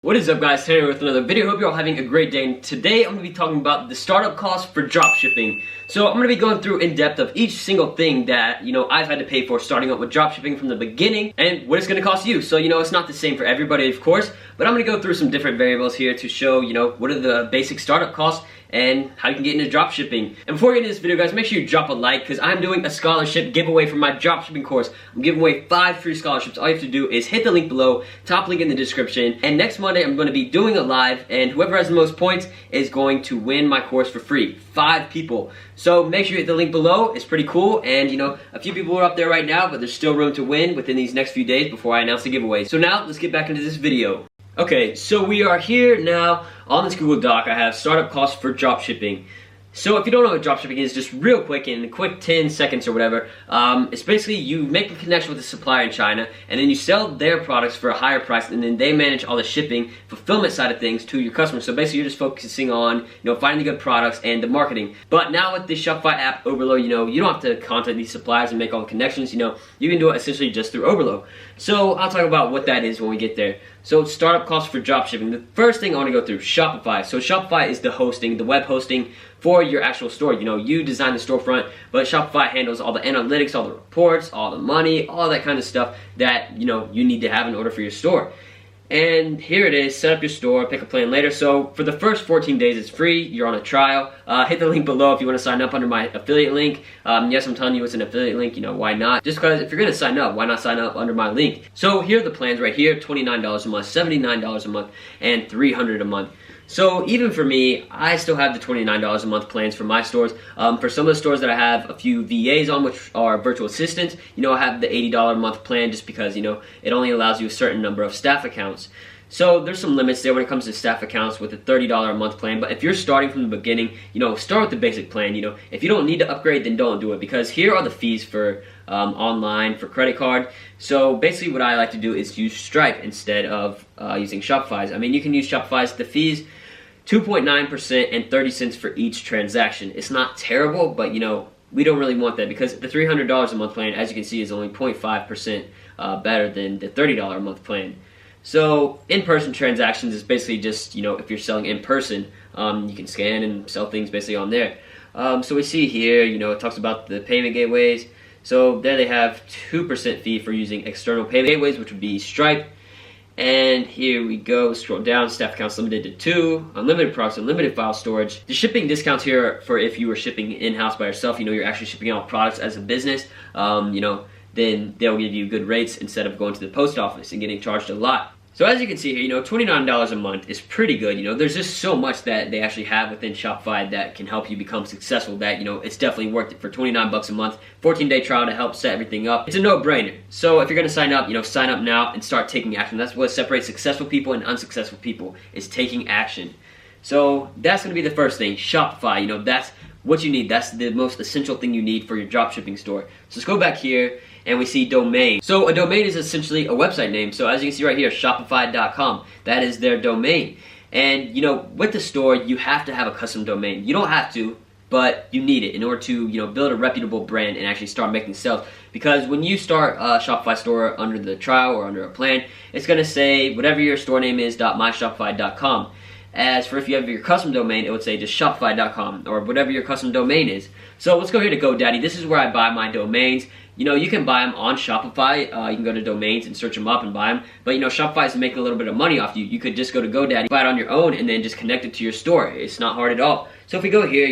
What is up, guys? Today with another video. Hope you're all having a great day. And today I'm going to be talking about the startup cost for dropshipping. So I'm going to be going through in depth of each single thing that I've had to pay for starting up with dropshipping from the beginning and what it's going to cost you. So it's not the same for everybody, of course, but I'm going to go through some different variables here to show what are the basic startup costs and how you can get into dropshipping. And before we get into this video, guys, make sure you drop a like because I'm doing a scholarship giveaway for my dropshipping course. I'm giving away 5 free scholarships. All you have to do is hit the link below, top link in the description, and next Monday I'm going to be doing a live, and whoever has the most points is going to win my course for free. 5 people. So make sure you hit the link below. It's pretty cool, and a few people are up there right now, but there's still room to win within these next few days before I announce the giveaway. So now let's get back into this video. Okay, so we are here now on this Google Doc. I have startup costs for dropshipping. So if you don't know what dropshipping is, just real quick, in a quick 10 seconds or whatever, it's basically you make a connection with a supplier in China, and then you sell their products for a higher price, and then they manage all the shipping, fulfillment side of things to your customers. So basically you're just focusing on, finding the good products and the marketing. But now with the Shopify app Overload, you don't have to contact these suppliers and make all the connections, you can do it essentially just through Overload. So I'll talk about what that is when we get there. So startup costs for dropshipping. The first thing I want to go through, Shopify. So Shopify is the hosting, the web hosting for your actual store. You design the storefront, but Shopify handles all the analytics, all the reports, all the money, all that kind of stuff that you need to have in order for your store. And here it is, set up your store, pick a plan later. So for the first 14 days it's free, you're on a trial. Hit the link below if you want to sign up under my affiliate link. Yes, I'm telling you it's an affiliate link, why not? Just because if you're going to sign up, why not sign up under my link? So here are the plans right here, $29 a month, $79 a month, and $300 a month. So even for me, I still have the $29 a month plans for my stores. For some of the stores that I have a few VAs on, which are virtual assistants, I have the $80 a month plan just because, it only allows you a certain number of staff accounts. So there's some limits there when it comes to staff accounts with a $30 a month plan. But if you're starting from the beginning, start with the basic plan. If you don't need to upgrade, then don't do it, because here are the fees for online, for credit card. So basically what I like to do is use Stripe instead of using Shopify's. I mean, you can use Shopify's. The fees, 2.9% and 30 cents for each transaction. It's not terrible, but we don't really want that, because the $300 a month plan, as you can see, is only 0.5% better than the $30 a month plan. So in-person transactions is basically just, if you're selling in person, you can scan and sell things basically on there. So we see here, it talks about the payment gateways. So there they have 2% fee for using external payment gateways, which would be Stripe. And here we go, scroll down, staff accounts limited to 2, unlimited products, unlimited file storage. The shipping discounts here for if you were shipping in-house by yourself, you're actually shipping out products as a business, then they'll give you good rates instead of going to the post office and getting charged a lot. So as you can see here, $29 a month is pretty good. There's just so much that they actually have within Shopify that can help you become successful that, it's definitely worth it for 29 bucks a month, 14-day trial to help set everything up. It's a no-brainer. So if you're going to sign up, sign up now and start taking action. That's what separates successful people and unsuccessful people, is taking action. So that's going to be the first thing, Shopify. That's what you need. That's the most essential thing you need for your dropshipping store. So let's go back here and we see domain. So a domain is essentially a website name. So as you can see right here, Shopify.com, that is their domain. And with the store, you have to have a custom domain. You don't have to, but you need it in order to build a reputable brand and actually start making sales. Because when you start a Shopify store under the trial or under a plan, it's going to say whatever your store name is .myshopify.com. As for if you have your custom domain, it would say just Shopify.com or whatever your custom domain is. So let's go here to GoDaddy. This is where I buy my domains. You can buy them on Shopify. You can go to domains and search them up and buy them. But Shopify is making a little bit of money off you. You could just go to GoDaddy, buy it on your own, and then just connect it to your store. It's not hard at all. So if we go here,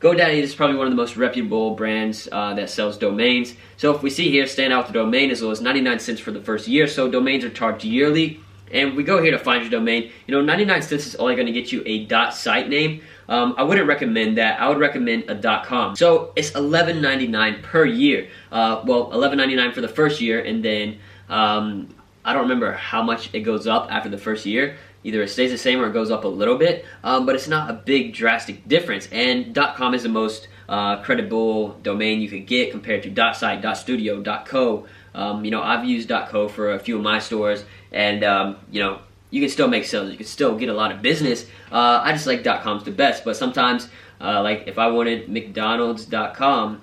GoDaddy is probably one of the most reputable brands that sells domains. So if we see here, stand out with the domain as low as 99 cents for the first year. So domains are charged yearly. And we go here to find your domain. 99 cents is only going to get you a .site name. I wouldn't recommend that. I would recommend a .com. So it's $11.99 per year. Well, $11.99 for the first year, and then I don't remember how much it goes up after the first year. Either it stays the same or it goes up a little bit, but it's not a big drastic difference. And .com is the most credible domain you could get compared to .site, .studio, .co. I've used .co for a few of my stores, and you can still make sales. You can still get a lot of business. I just like .com's the best, but sometimes, like if I wanted McDonald's.com,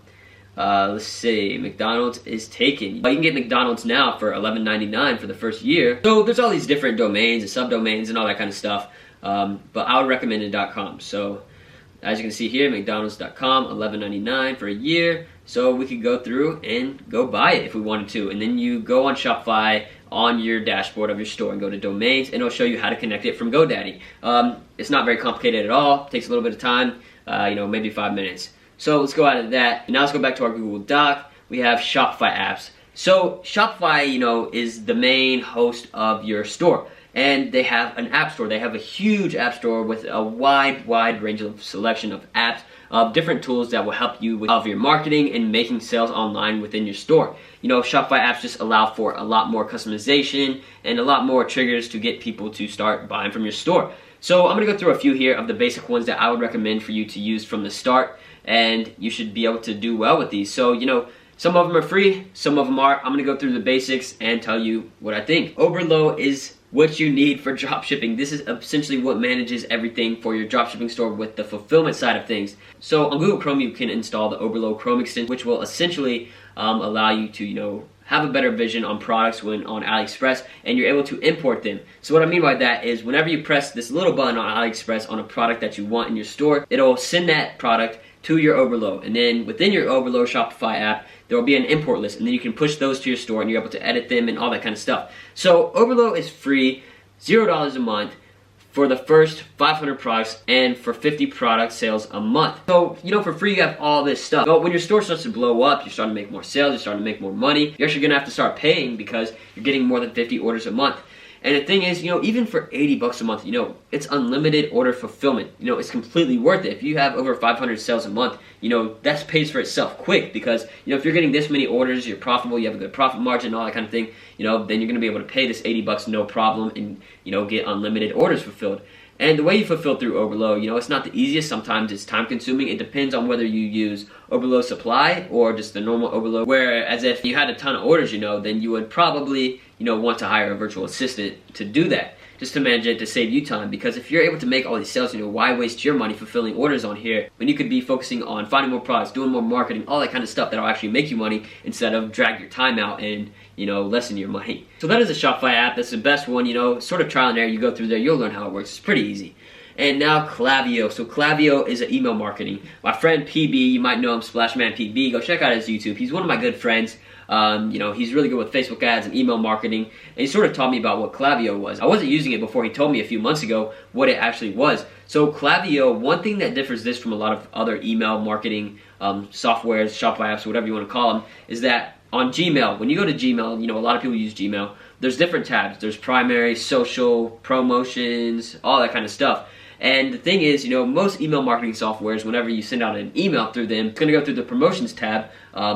Let's see, McDonald's is taken. You can get McDonald's now for $11.99 for the first year. So there's all these different domains and subdomains and all that kind of stuff. But I would recommend it .com. So as you can see here, McDonald's.com, $11.99 for a year. So we could go through and go buy it if we wanted to. And then you go on Shopify on your dashboard of your store and go to domains, and it'll show you how to connect it from GoDaddy. It's not very complicated at all. It takes a little bit of time, maybe 5 minutes. So let's go out of that. Now let's go back to our Google Doc. We have Shopify Apps. So Shopify, is the main host of your store. And they have an app store. They have a huge app store with a wide range of selection of apps, of different tools that will help you with your marketing and making sales online within your store. Shopify apps just allow for a lot more customization and a lot more triggers to get people to start buying from your store. So I'm going to go through a few here of the basic ones that I would recommend for you to use from the start, and you should be able to do well with these. So, some of them are free, some of them are. I'm going to go through the basics and tell you what I think. Oberlo is what you need for dropshipping. This is essentially what manages everything for your dropshipping store with the fulfillment side of things. So on Google Chrome, you can install the Oberlo Chrome extension, which will essentially allow you to, have a better vision on products when on AliExpress, and you're able to import them. So what I mean by that is whenever you press this little button on AliExpress on a product that you want in your store, it'll send that product to your Oberlo, and then within your Oberlo Shopify app, there will be an import list, and then you can push those to your store and you're able to edit them and all that kind of stuff. So Oberlo is free, $0 a month for the first 500 products and for 50 product sales a month. So, for free you have all this stuff. But when your store starts to blow up, you're starting to make more sales, you're starting to make more money, you're actually gonna have to start paying because you're getting more than 50 orders a month. And the thing is, even for $80 a month, it's unlimited order fulfillment. It's completely worth it. If you have over 500 sales a month, that pays for itself quick because, if you're getting this many orders, you're profitable, you have a good profit margin, all that kind of thing, then you're going to be able to pay this $80 no problem and, get unlimited orders fulfilled. And the way you fulfill through Oberlo, it's not the easiest. Sometimes it's time consuming. It depends on whether you use Oberlo Supply or just the normal Oberlo. Whereas if you had a ton of orders, then you would probably, want to hire a virtual assistant to do that, just to manage it, to save you time. Because if you're able to make all these sales, why waste your money fulfilling orders on here when you could be focusing on finding more products, doing more marketing, all that kind of stuff that'll actually make you money instead of drag your time out and, lessen your money. So that is a Shopify app. That's the best one, sort of trial and error. You go through there, you'll learn how it works. It's pretty easy. And now Klaviyo. So Klaviyo is an email marketing. My friend PB, you might know him, Splashman PB. Go check out his YouTube. He's one of my good friends. He's really good with Facebook ads and email marketing. And he sort of taught me about what Klaviyo was. I wasn't using it before he told me a few months ago what it actually was. So Klaviyo, one thing that differs this from a lot of other email marketing softwares, Shopify apps, whatever you want to call them, is that on Gmail, when you go to Gmail, a lot of people use Gmail, there's different tabs. There's primary, social, promotions, all that kind of stuff. And the thing is, most email marketing softwares, whenever you send out an email through them, it's going to go through the promotions tab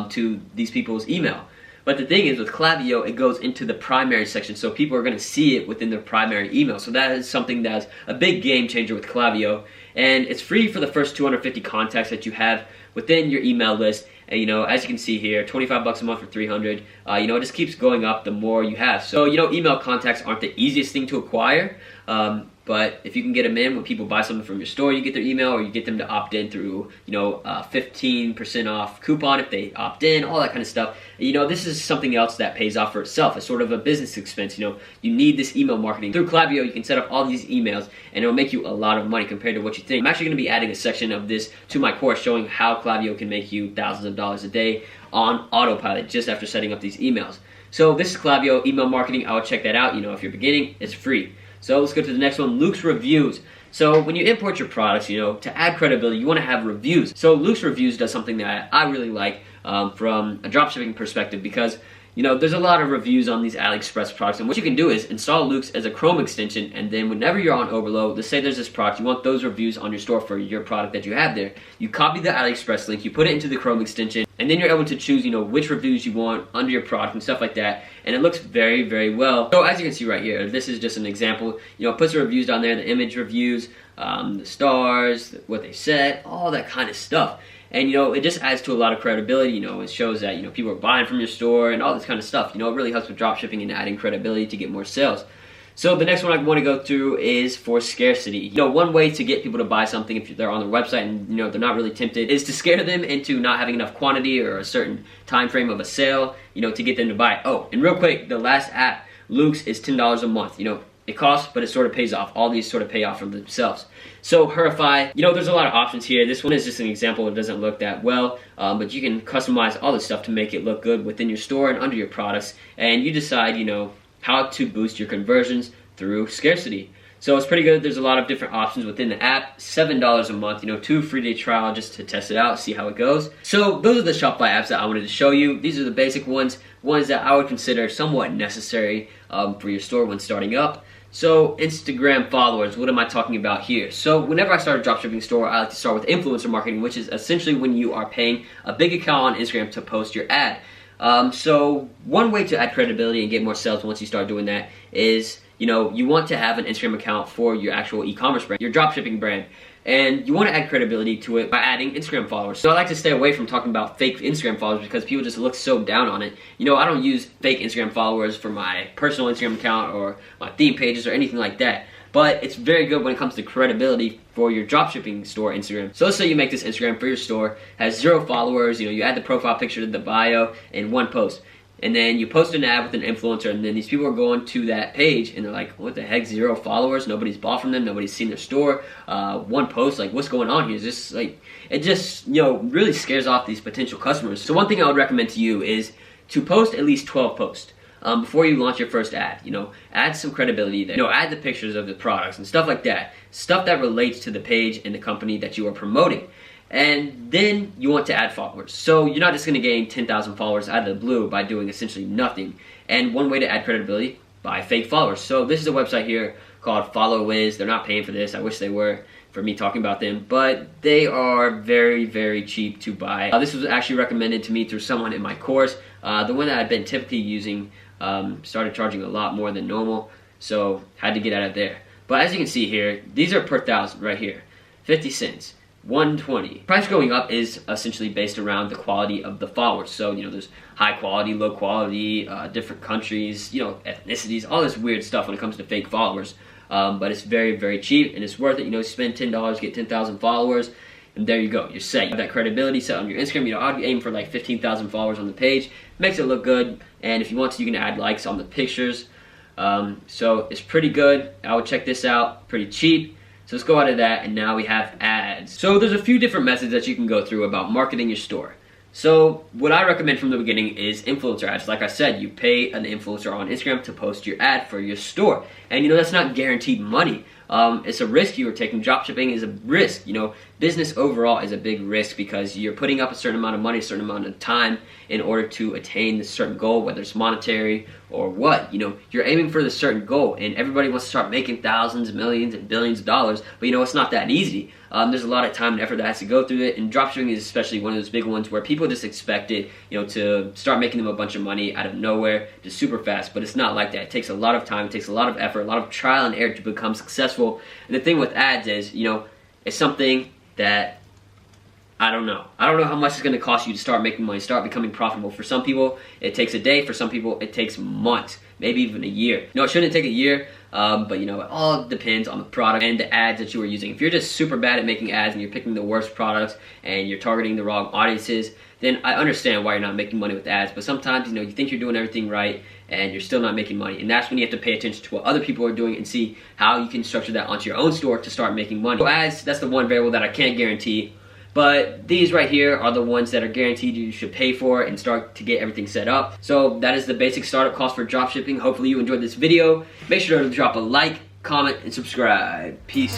to these people's email. But the thing is, with Klaviyo, it goes into the primary section, so people are going to see it within their primary email. So that is something that's a big game changer with Klaviyo. And it's free for the first 250 contacts that you have within your email list. And, as you can see here, $25 a month for 300. It just keeps going up the more you have. So, email contacts aren't the easiest thing to acquire. But if you can get them in when people buy something from your store, you get their email, or you get them to opt in through, 15% off coupon if they opt in, all that kind of stuff. This is something else that pays off for itself. It's sort of a business expense. You need this email marketing. Through Klaviyo, you can set up all these emails, and it'll make you a lot of money compared to what you think. I'm actually going to be adding a section of this to my course showing how Klaviyo can make you thousands of dollars a day on autopilot just after setting up these emails. So this is Klaviyo email marketing. I would check that out. If you're beginning, it's free. So let's go to the next one, Luke's Reviews. So when you import your products, to add credibility, you want to have reviews. So Luke's Reviews does something that I really like from a dropshipping perspective because, there's a lot of reviews on these AliExpress products. And what you can do is install Luke's as a Chrome extension, and then whenever you're on Oberlo, let's say there's this product, you want those reviews on your store for your product that you have there. You copy the AliExpress link, you put it into the Chrome extension, and then you're able to choose, which reviews you want under your product and stuff like that. And it looks very, very well. So as you can see right here, this is just an example. It puts the reviews down there, the image reviews, the stars, what they said, all that kind of stuff. And, it just adds to a lot of credibility. It shows that, people are buying from your store and all this kind of stuff. It really helps with dropshipping and adding credibility to get more sales. So the next one I want to go through is for scarcity. You know, one way to get people to buy something if they're on their website and you know they're not really tempted is to scare them into not having enough quantity or a certain time frame of a sale, you know, to get them to buy. Oh, and real quick, the last app, Luke's, is $10 a month. You know, it costs, but it sort of pays off. All these sort of pay off for themselves. So Herify, you know, there's a lot of options here. This one is just an example. It doesn't look that well, but you can customize all this stuff to make it look good within your store and under your products. And you decide, you know, how to boost your conversions through scarcity. So it's pretty good. There's a lot of different options within the app. $7 a month, you know, 2 free-day trial just to test it out, see how it goes. So those are the Shopify apps that I wanted to show you. These are the basic ones that I would consider somewhat necessary for your store when starting up. So Instagram followers, what am I talking about here? So whenever I start a dropshipping store, I like to start with influencer marketing, which is essentially when you are paying a big account on Instagram to post your ad. So one way to add credibility and get more sales once you start doing that is, you know, you want to have an Instagram account for your actual e-commerce brand, your dropshipping brand. And you want to add credibility to it by adding Instagram followers. So I like to stay away from talking about fake Instagram followers because people just look so down on it. You know, I don't use fake Instagram followers for my personal Instagram account or my theme pages or anything like that. But it's very good when it comes to credibility for your dropshipping store Instagram. So let's say you make this Instagram for your store, has 0 followers, you know, you add the profile picture to the bio in one post. And then you post an ad with an influencer, and then these people are going to that page, and they're like, what the heck, 0 followers? Nobody's bought from them, nobody's seen their store. One post, like, what's going on here? Is this, like, it just, you know, really scares off these potential customers. So one thing I would recommend to you is to post at least 12 posts before you launch your first ad. You know, add some credibility there. You know, add the pictures of the products and stuff like that. Stuff that relates to the page and the company that you are promoting. And then you want to add followers. So you're not just going to gain 10,000 followers out of the blue by doing essentially nothing. And one way to add credibility, buy fake followers. So this is a website here called FollowWiz. They're not paying for this. I wish they were for me talking about them. But they are very, very cheap to buy. This was actually recommended to me through someone in my course. The one that I've been typically using started charging a lot more than normal. So had to get out of there. But as you can see here, these are per thousand right here. 50 cents. 120. Price going up is essentially based around the quality of the followers. So, you know, there's high quality, low quality, different countries, you know, ethnicities, all this weird stuff when it comes to fake followers. But it's very, very cheap and it's worth it. You know, spend $10, get 10,000 followers, and there you go. You're set. You have that credibility set on your Instagram. You know, I'd aim for like 15,000 followers on the page. Makes it look good. And if you want to, you can add likes on the pictures. So it's pretty good. I would check this out. Pretty cheap. So let's go out of that, and now we have ads. So there's a few different methods that you can go through about marketing your store. So what I recommend from the beginning is influencer ads. Like I said, you pay an influencer on Instagram to post your ad for your store. And you know, that's not guaranteed money. It's a risk you are taking. Dropshipping is a risk. You know, business overall is a big risk because you're putting up a certain amount of money, a certain amount of time in order to attain this certain goal, whether it's monetary or what. You know, you're aiming for this certain goal, and everybody wants to start making thousands, millions, and billions of dollars, but you know, it's not that easy. There's a lot of time and effort that has to go through it, and dropshipping is especially one of those big ones where people just expect it, you know, to start making them a bunch of money out of nowhere, just super fast, but it's not like that. It takes a lot of time, it takes a lot of effort, a lot of trial and error to become successful. And the thing with ads is, you know, it's something that I don't know how much it's going to cost you to start making money, start becoming profitable. For some people, it takes a day. For some people, it takes months, maybe even a year. No, it shouldn't take a year, but you know, it all depends on the product and the ads that you are using. If you're just super bad at making ads and you're picking the worst products and you're targeting the wrong audiences, then I understand why you're not making money with ads. But sometimes, you know, you think you're doing everything right and you're still not making money. And that's when you have to pay attention to what other people are doing and see how you can structure that onto your own store to start making money. So ads, that's the one variable that I can't guarantee. But these right here are the ones that are guaranteed you should pay for and start to get everything set up. So that is the basic startup cost for dropshipping. Hopefully you enjoyed this video. Make sure to drop a like, comment, and subscribe. Peace.